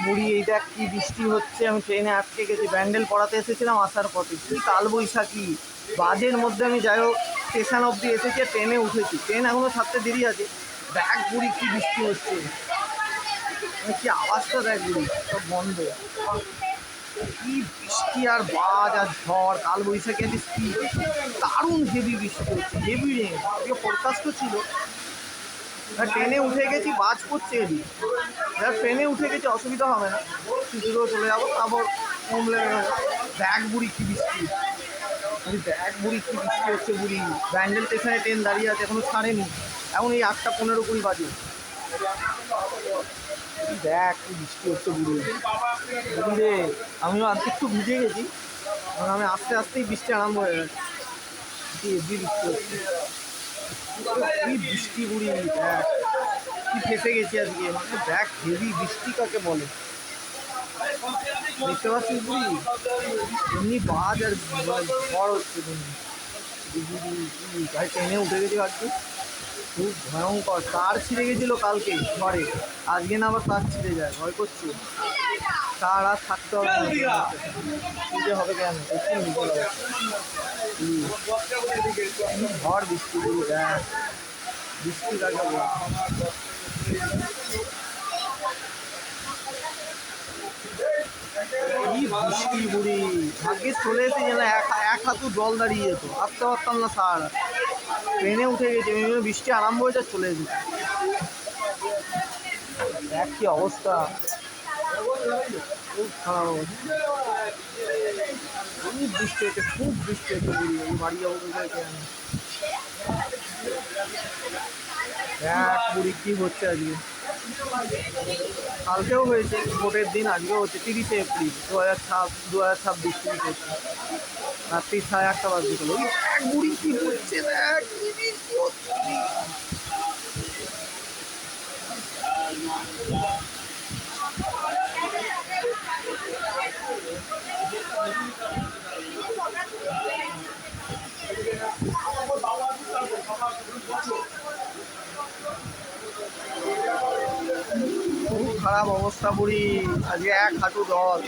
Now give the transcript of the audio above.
বুড়ি এই দেখ কি বৃষ্টি হচ্ছে, আমি ট্রেনে আটকে গেছি, ব্যান্ডেল পড়াতে এসেছিলাম আসার পথে, কি কালবৈশাখী বাজের মধ্যে আমি যাই হোক স্টেশন অবধি এসেছি, ট্রেনে উঠেছি, ট্রেন এখনও ছাড়তে দেরি আছে। দেখ বুড়ি কি বৃষ্টি হচ্ছে, কি আওয়াজটা দেখ বুড়ি, সব বন্ধ। কি বৃষ্টি আর বাজ আর ঝড়, কালবৈশাখী আছিস কি দারুণ হেভি বৃষ্টি হচ্ছে, হেভি রেন, ফোরকাস্টও ছিল। ট্রেনে উঠে গেছি, বাজ পড়ছে এদিক, ট্রেনে উঠে গেছি, অসুবিধা হবে না, ছুটিতেও চলে যাবো, তারপর কমলে ব্যাগ বুড়ি কি বৃষ্টি, ব্যাগ বুড়ি কি বৃষ্টি হচ্ছে বুড়ি। ব্যান্ডেল স্টেশনে ট্রেন দাঁড়িয়ে আছে, এখনো ছাড়েনি, এখন এই 8:15-20 বাজে। দেখ কি বৃষ্টি হচ্ছে বুড়ি, বুড়ি রে, আমিও আজকে একটু ভিজে গেছি, কারণ আমি আস্তে আস্তেই বৃষ্টি আরম্ভ হয়ে গেছে, কি হেভি বৃষ্টি হচ্ছে, কি বৃষ্টি বুড়ি, দেখ কি ফেসে গেছি আজকে, মানে দেখ হেভি বৃষ্টি কাকে বলে, দেখতে পাচ্ছিস বুড়ি, এমনি বাজ আর ঝড় হচ্ছে তুমি, ভাই ট্রেনে উঠে গেছি ভাবছি, খুব ভয়ঙ্কর, তার ছিঁড়ে গেছিলো কালকে ঝড়ে, আজকে না আবার তার ছিঁড়ে যায়, ভয় করছে, তার আর থাকতে হবে না, পুজো হবে কেন, একটু নিতে হবে, ঝড় বৃষ্টি বুড়ি, দেখ বৃষ্টি কাকে বলে। কি বৃষ্টি বুড়ি, ভাগ্যিস চলে এসে যেন এক হাঁটু জল দাঁড়িয়ে যেত, আসতে পারতাম না সারা, ট্রেনে উঠে গেছে, বৃষ্টি আরম্ভ হয়ে যায়, চলে এসেছে, দেখ কি অবস্থা, খুব খারাপ অবস্থা, খুব বৃষ্টি হচ্ছে, খুব বৃষ্টি হচ্ছে বুড়ি, এই বাড়ি যাবো কোথায় আমি, দেখ বুড়ি কি হচ্ছে আজকে, কালকেও হয়েছে ভোটের দিন, আজকেও হচ্ছে 30শে এপ্রিল 2026, 30শে রাত্রি 1:30 বাজে গেল, ওই এক বুড়ি কি হচ্ছে, দেখ কি বৃষ্টি হচ্ছে। খুব খারাপ অবস্থা বুড়ি, আজকে এক হাঁটু জল।